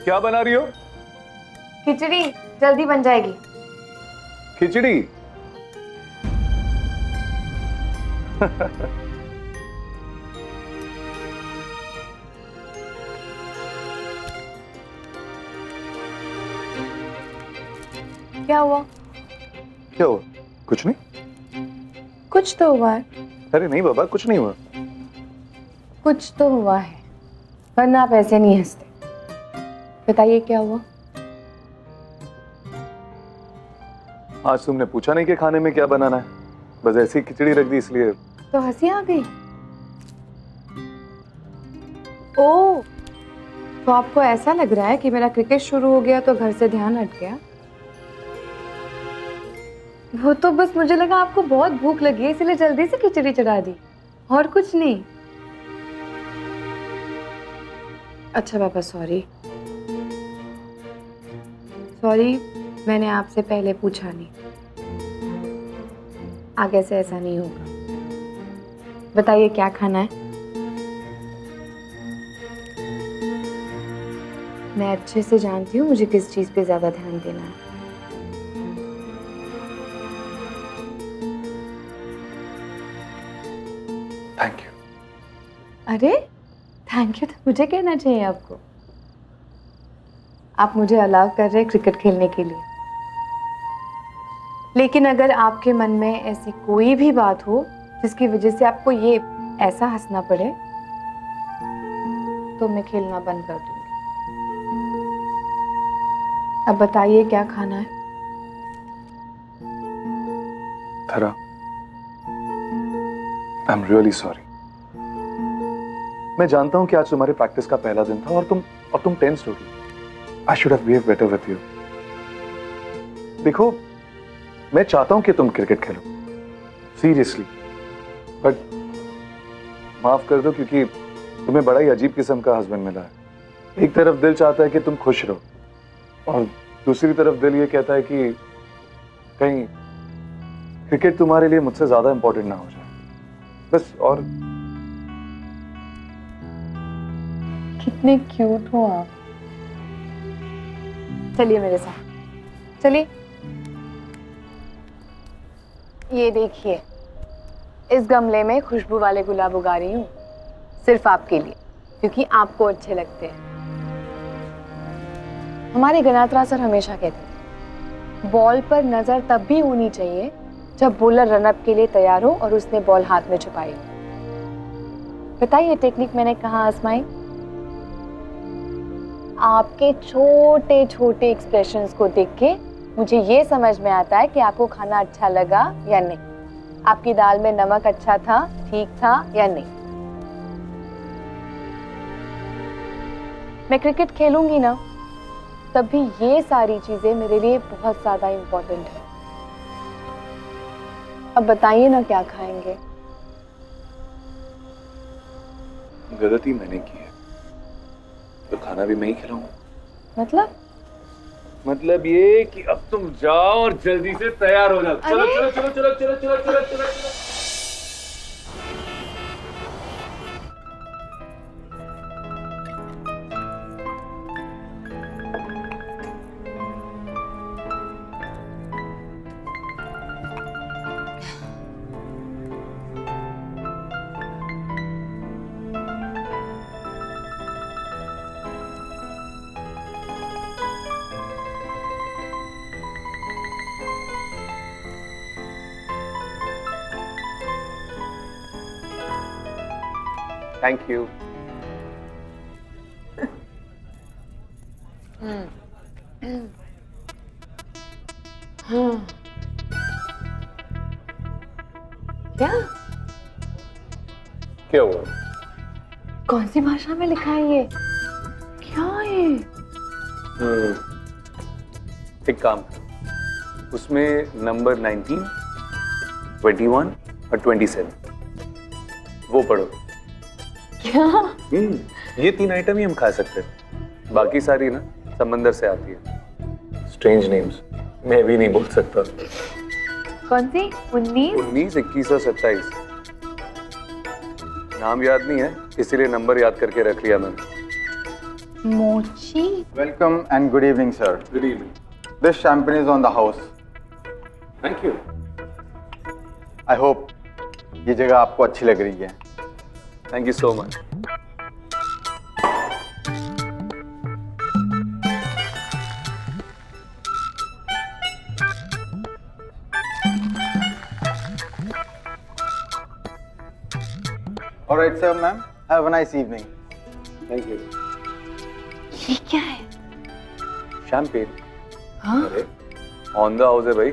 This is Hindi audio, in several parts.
क्या बना रही हो? खिचड़ी जल्दी बन जाएगी। खिचड़ी? क्या हुआ? क्या हुआ? कुछ नहीं। कुछ तो हुआ है। अरे नहीं बाबा, कुछ नहीं हुआ। कुछ तो हुआ है, वरना आप ऐसे नहीं हंसते। बताइए क्या हुआ? आज तुमने पूछा नहीं कि खाने में क्या बनाना है, बस ऐसी खिचड़ी रख दी इसलिए। तो हंसी आ गई। ओह, तो आपको ऐसा लग रहा है कि मेरा क्रिकेट शुरू हो गया तो घर से ध्यान हट गया? वो तो बस मुझे लगा आपको बहुत भूख लगी है इसलिए जल्दी से खिचड़ी चढ़ा दी, और कुछ नहीं। अच्छा पापा, सॉरी, मैंने आपसे पहले पूछा नहीं। आगे से ऐसा नहीं होगा। बताइए क्या खाना है? मैं अच्छे से जानती हूँ मुझे किस चीज पे ज्यादा ध्यान देना है। Thank you. अरे थैंक यू तो मुझे कहना चाहिए आपको। आप मुझे अलाउ कर रहे हैं क्रिकेट खेलने के लिए, लेकिन अगर आपके मन में ऐसी कोई भी बात हो जिसकी वजह से आपको ये ऐसा हंसना पड़े तो मैं खेलना बंद कर दूंगी। अब बताइए क्या खाना है? धरा, आई एम रियली सॉरी। मैं जानता हूं कि आज तुम्हारे प्रैक्टिस का पहला दिन था और तुम टेंस्ड हो गई। I should have behaved better with you. देखो, मैं चाहता हूं कि तुम क्रिकेट खेलो सीरियसली, बट माफ कर दो क्योंकि तुम्हें बड़ा ही अजीब किस्म का हस्बैंड मिला है। एक तरफ दिल चाहता है कि तुम खुश रहो और दूसरी तरफ दिल ये कहता है कि कहीं क्रिकेट तुम्हारे लिए मुझसे ज्यादा इंपॉर्टेंट ना हो जाए, बस। और कितने क्यूट हो आप। चलिए मेरे साथ, चलिए। ये देखिए, इस गमले में खुशबू वाले गुलाब उगा रही हूँ सिर्फ आपके लिए, क्योंकि आपको अच्छे लगते हैं। हमारे गनात्रा सर हमेशा कहते थे बॉल पर नजर तब भी होनी चाहिए जब बॉलर रनअप के लिए तैयार हो और उसने बॉल हाथ में छुपाई हो। बताइए टेक्निक मैंने कहाँ आजमाई? आपके छोटे छोटे एक्सप्रेशंस को देख के मुझे ये समझ में आता है कि आपको खाना अच्छा लगा या नहीं, आपकी दाल में नमक अच्छा था, ठीक था या नहीं। मैं क्रिकेट खेलूंगी ना, तब भी ये सारी चीजें मेरे लिए बहुत ज्यादा इम्पोर्टेंट है। अब बताइए ना क्या खाएंगे? गलती मैंने की है तो खाना भी मैं ही खिलाऊंगा। मतलब ये कि अब तुम जाओ और जल्दी से तैयार हो जाओ। चलो चलो चलो चलो चलो चलो चलो चलो चलो। Thank you. क्या क्या हुआ? कौन सी भाषा में लिखा है ये? क्या है? एक काम करो, उसमें नंबर 19, 21 और 27 वो पढ़ो। क्या? ये 3 आइटम ही हम खा सकते हैं, बाकी सारी ना समंदर से आती है। स्ट्रेंज नेम्स मैं भी नहीं बोल सकता। कौन सी? 19, 19, 21 और 27 नाम याद नहीं है, इसीलिए नंबर याद करके रख लिया मैंने। मोची। Welcome and good evening, sir. Good evening. This champagne is on the house. Thank you. I hope ये जगह आपको अच्छी लग रही है। Thank you so much. All right, sir, ma'am. Have a nice evening. Thank you. ये क्या है? शैम्पेन। हाँ? अरे ऑन द हाउस है भाई।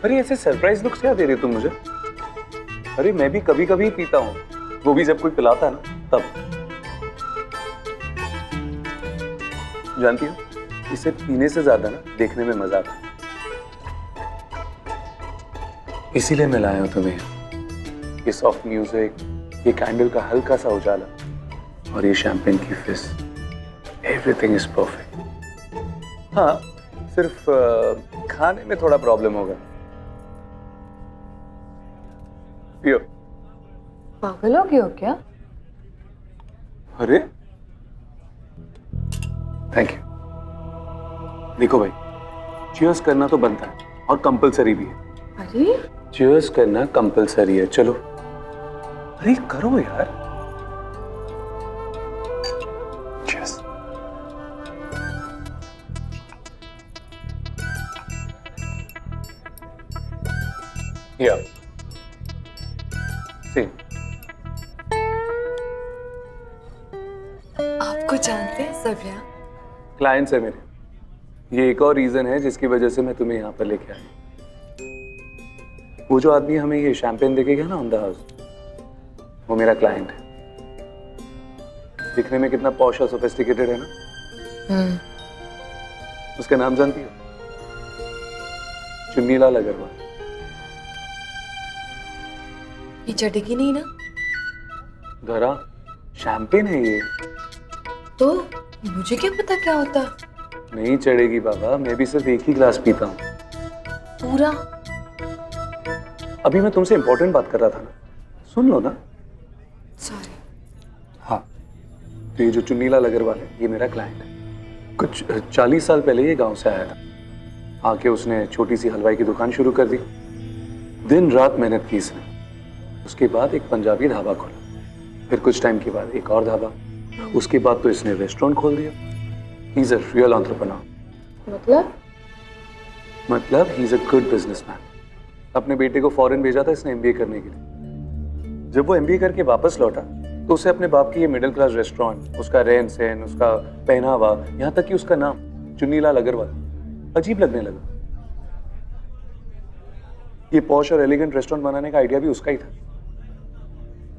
अरे ऐसे सरप्राइज लुक्स क्या दे रही हो तुम मुझे? अरे मैं भी कभी कभी पीता हूँ, वो भी जब कोई पिलाता है ना तब। जानती हो, इसे पीने से ज्यादा ना देखने में मजा आता है। इसीलिए मैं लाया हूं तुम्हें ये सॉफ्ट म्यूजिक, ये कैंडल का हल्का सा उजाला और ये शैंपेन की फिस। Everything is perfect. हाँ, सिर्फ खाने में थोड़ा प्रॉब्लम होगा। पियो। पागल हो गए हो क्या? अरे थैंक यू। देखो भाई, चीयर्स करना तो बनता है और कंपलसरी भी है। अरे चीयर्स करना कंपलसरी है। चलो अरे करो यार। चीयर्स। या सी। आपको जानते हैं सब यहाँ? क्लाइंट्स है मेरे। ये एक और रीजन है जिसकी वजह से मैं तुम्हें यहाँ पर लेके आया। वो जो आदमी हमें ये शैंपेन देके गया ना ऑन द हाउस, वो मेरा क्लाइंट है। दिखने में कितना पॉश और सोफिस्टिकेटेड है ना। उसका नाम जानती हो? चुन्नीलाल अग्रवाल। ये चटेगी नहीं ना? धरा शैंपेन है ये। तो मुझे क्या पता क्या होता? नहीं चढ़ेगी बाबा, मैं भी सिर्फ एक ही ग्लास पीता हूँ। पूरा? अभी मैं तुमसे इंपॉर्टेंट बात कर रहा था ना, सुन लो ना। सॉरी। हाँ, तो ये जो चुन्नीलाल अग्रवाल है ये मेरा क्लाइंट है। कुछ 40 साल पहले ये गांव से आया था। आके उसने छोटी सी हलवाई की दुकान शुरू कर दी। दिन रात मेहनत की इसने। उसके बाद एक पंजाबी ढाबा खोला, फिर कुछ टाइम के बाद एक और ढाबा, उसके बाद तो इसने रेस्टोरेंट खोल दिया। He is a real entrepreneur. मतलब he is a good businessman. अपने बेटे को फॉरेन भेजा था इसने एमबीए करने के लिए। जब वो एमबीए करके वापस लौटा तो उसे अपने बाप की ये मिडिल क्लास रेस्टोरेंट, उसका रहन सहन, उसका पहनावा, यहाँ तक कि उसका नाम चुन्नीलाल अग्रवाल अजीब लगने लगा। ये पॉश और एलिगेंट रेस्टोरेंट बनाने का आइडिया भी उसका ही था,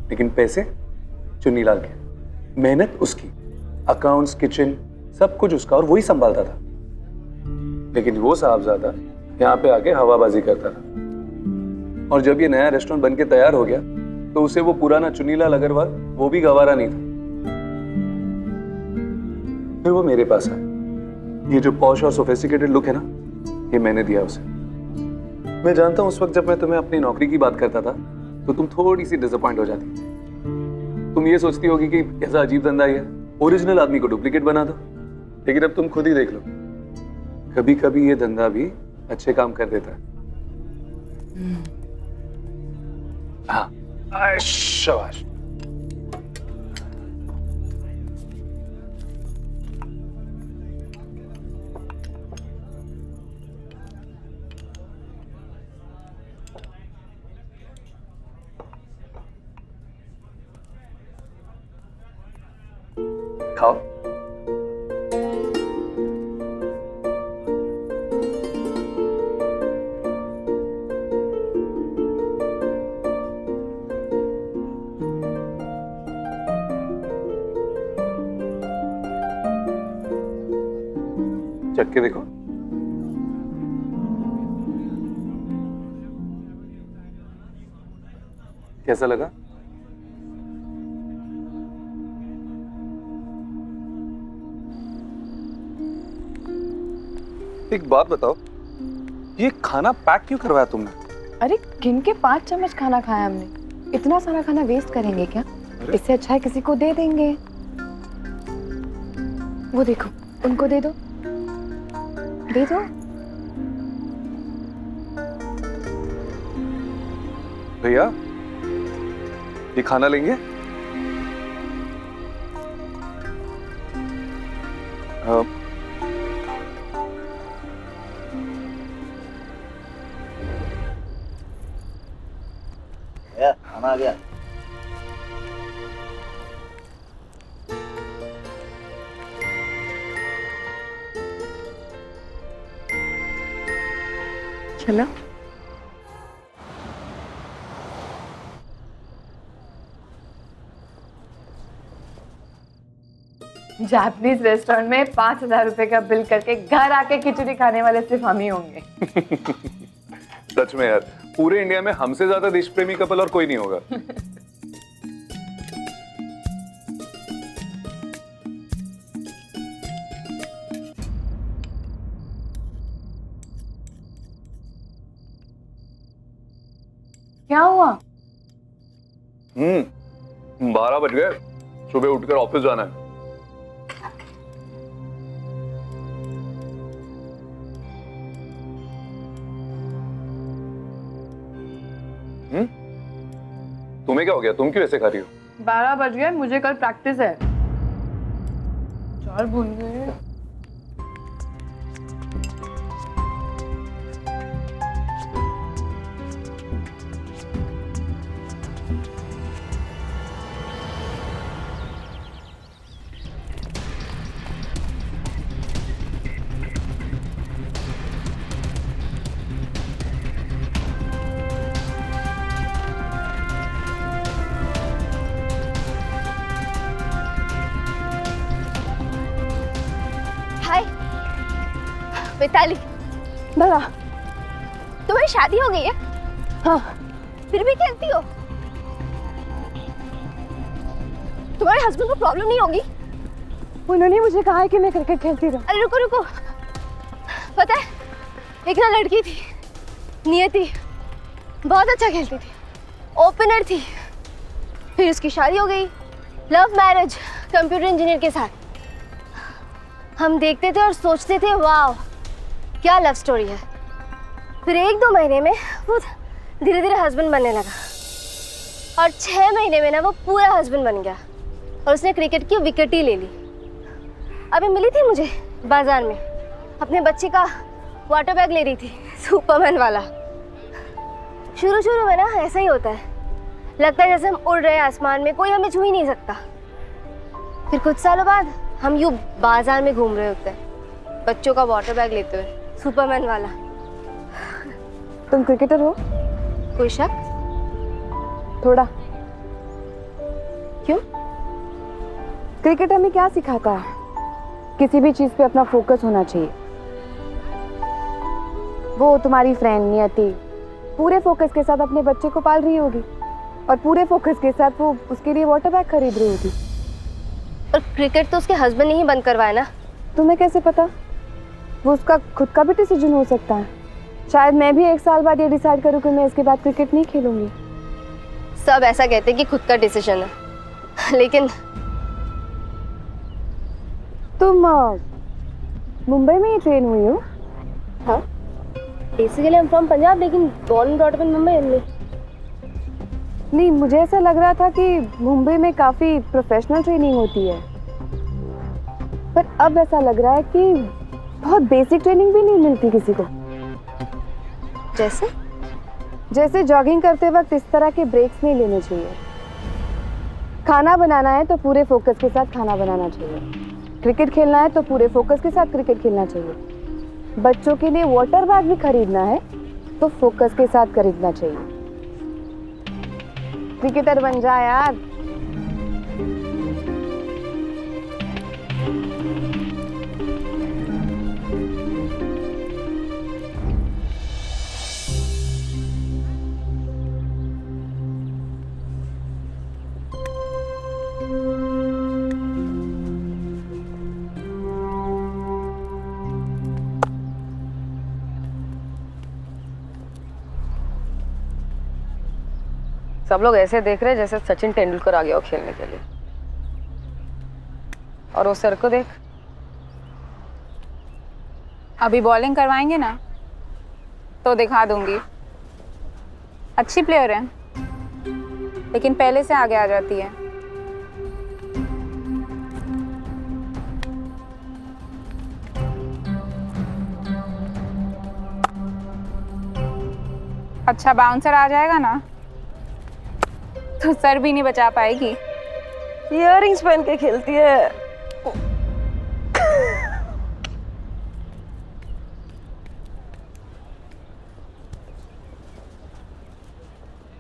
लेकिन पैसे चुन्नीलाल के, मेहनत उसकी, अकाउंट्स, किचन, सब कुछ उसका, और वही संभालता था। लेकिन वो साहबजादा यहाँ पे आके हवाबाजी करता था। और जब ये नया रेस्टोरेंट बनके तैयार हो गया तो उसे वो पुराना चुन्नीलाल अग्रवाल वो भी गवारा नहीं था। फिर वो मेरे पास आया। ये जो पॉश और सोफिस्टिकेटेड लुक है ना, ये मैंने दिया उसे। मैं जानता हूं उस वक्त जब मैं तुम्हें अपनी नौकरी की बात करता था तो तुम थोड़ी सी डिसअपॉइंट हो जाती। तुम ये सोचती होगी कि कैसा अजीब धंधा है, ओरिजिनल आदमी को डुप्लीकेट बना दो। लेकिन अब तुम खुद ही देख लो, कभी कभी ये धंधा भी अच्छे काम कर देता है। हाँ, शाबाश। खाओ। चख के देखो। कैसा लगा? एक बात बताओ, ये खाना पैक क्यों करवाया तुमने? अरे गिन के 5 चम्मच खाना खाया हमने। इतना सारा खाना वेस्ट करेंगे क्या? इससे अच्छा है किसी को दे देंगे। वो देखो, उनको दे दो, दे दो। भैया, ये खाना लेंगे? खाना आ गया। चलो। जापानीज रेस्टोरेंट में 5,000 रुपए का बिल करके घर आके खिचड़ी खाने वाले सिर्फ हम ही होंगे। सच में यार, पूरे इंडिया में हमसे ज्यादा देश प्रेमी कपल और कोई नहीं होगा। क्या हुआ? 12 बज गए, सुबह उठकर ऑफिस जाना है। तुम्हें क्या हो गया? तुम क्यों ऐसे खा रही हो? 12 बज गए, मुझे कल प्रैक्टिस है। चार भूल गए। हाय मिताली, बड़ा तुम्हारी शादी हो गई है? हाँ। फिर भी खेलती हो? तुम्हारे हस्बैंड को प्रॉब्लम नहीं होगी? उन्होंने मुझे कहा है कि मैं क्रिकेट खेलती रहूं। अरे रुको रुको, पता है एक ना लड़की थी, नियति, बहुत अच्छा खेलती थी, ओपनर थी। फिर उसकी शादी हो गई, लव मैरिज, कंप्यूटर इंजीनियर के साथ। हम देखते थे और सोचते थे वाह क्या लव स्टोरी है। फिर 1-2 महीने में वो धीरे धीरे हस्बैंड बनने लगा और 6 महीने में ना वो पूरा हस्बैंड बन गया और उसने क्रिकेट की विकेट ही ले ली। अभी मिली थी मुझे बाजार में, अपने बच्चे का वाटर बैग ले रही थी, सुपरमैन वाला। शुरू शुरू में ना ऐसा ही होता है, लगता है जैसे हम उड़ रहे हैं आसमान में, कोई हमें छू ही नहीं सकता। फिर कुछ सालों बाद हम यूं बाजार में घूम रहे होते हैं, बच्चों का वाटर बैग लेते हुए, सुपरमैन वाला। तुम क्रिकेटर हो? कोई शक? थोड़ा। क्यों? क्रिकेट हमें क्या सिखाता है? किसी भी चीज पे अपना फोकस होना चाहिए। वो तुम्हारी फ्रेंड नियति पूरे फोकस के साथ अपने बच्चे को पाल रही होगी और पूरे फोकस के साथ वो उसके लिए वाटर बैग खरीद रही होगी। और क्रिकेट तो उसके हस्बैंड ने ही बंद करवाया ना। तुम्हें कैसे पता? वो उसका खुद का भी डिसीजन हो सकता है। शायद मैं भी 1 साल बाद ये डिसाइड करूँ कि मैं इसके बाद क्रिकेट नहीं खेलूंगी। सब ऐसा कहते हैं कि खुद का डिसीजन है, लेकिन तुम मुंबई में ही ट्रेन हुई हो? हाँ, बेसिकली हम फ्रॉम पंजाब, लेकिन born and brought up in Mumbai only. नहीं, मुझे ऐसा लग रहा था कि मुंबई में काफी प्रोफेशनल ट्रेनिंग होती है, पर अब ऐसा लग रहा है कि बहुत बेसिक ट्रेनिंग भी नहीं मिलती किसी को। जैसे जॉगिंग करते वक्त इस तरह के ब्रेक्स नहीं लेने चाहिए। खाना बनाना है तो पूरे फोकस के साथ खाना बनाना चाहिए। क्रिकेट खेलना है तो पूरे फोकस के साथ क्रिकेट खेलना चाहिए। बच्चों के लिए वाटर बैग भी खरीदना है तो फोकस के साथ खरीदना चाहिए। क्रिकेटर बन जा यार। सब लोग ऐसे देख रहे हैं जैसे सचिन तेंदुलकर आ गया हो खेलने के लिए। और उस सर को देख, अभी बॉलिंग करवाएंगे ना तो दिखा दूंगी। अच्छी प्लेयर है लेकिन पहले से आगे आ जाती है। अच्छा बाउंसर आ जाएगा ना तो सर भी नहीं बचा पाएगी। इयररिंग्स पहन के खेलती है।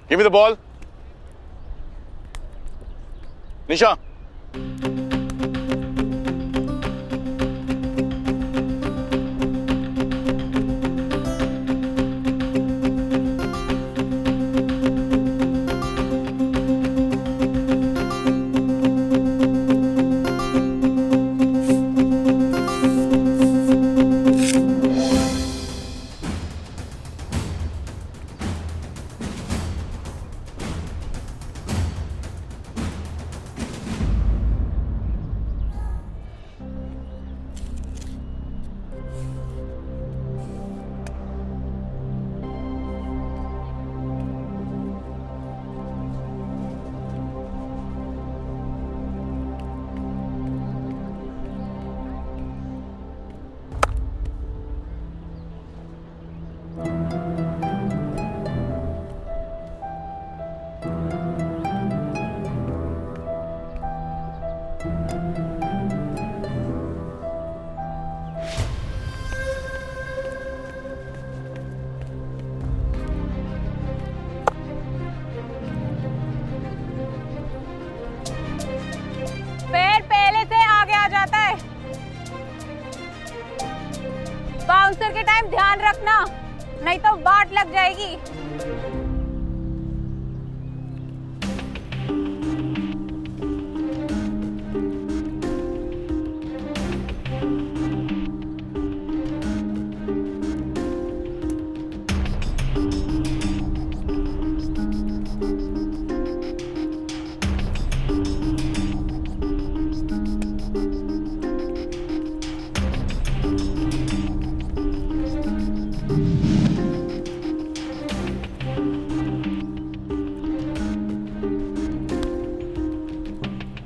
Give me the ball. Nisha. पैर पहले से आगे आ जाता है। बाउंसर के टाइम ध्यान रखना नहीं तो बाट लग जाएगी।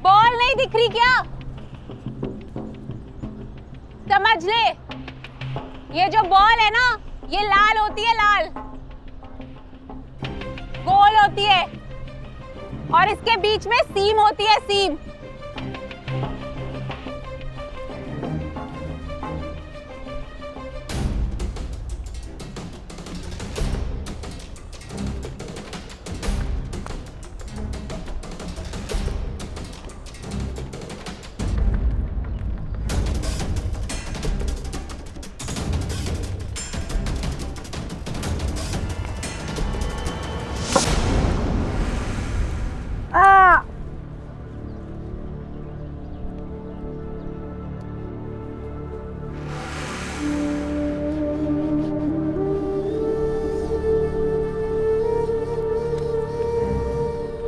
बॉल नहीं दिख रही क्या? समझ ले, ये जो बॉल है ना ये लाल होती है, लाल गोल होती है और इसके बीच में सीम होती है, सीम।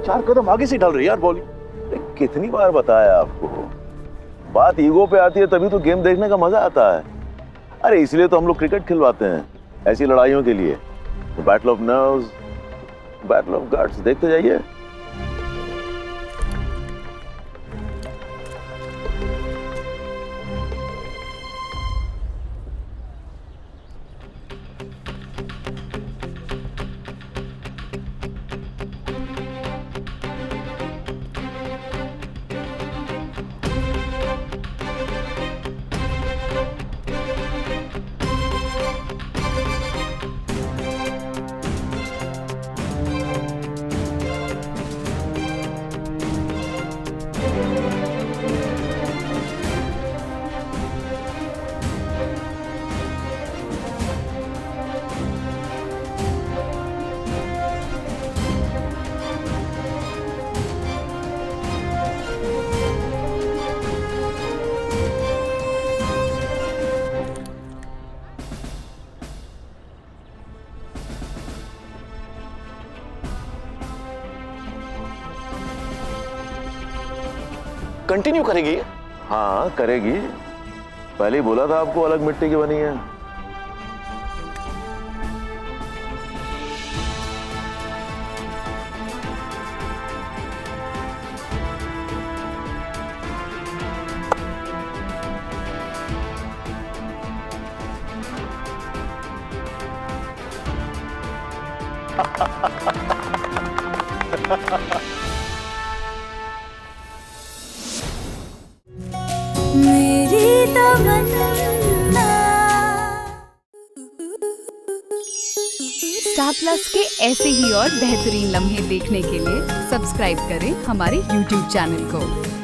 चार कदम आगे से डाल रही है यार बॉलिंग। कितनी बार बताया आपको, बात ईगो पे आती है तभी तो गेम देखने का मजा आता है। अरे इसलिए तो हम लोग क्रिकेट खिलवाते हैं, ऐसी लड़ाइयों के लिए। Battle of nerves, battle of guts देखते जाइए। कंटिन्यू करेगी? हाँ करेगी, पहले ही बोला था आपको अलग मिट्टी की बनी है। मेरी तमन्ना। स्टार प्लस के ऐसे ही और बेहतरीन लम्हे देखने के लिए सब्सक्राइब करें हमारे YouTube चैनल को।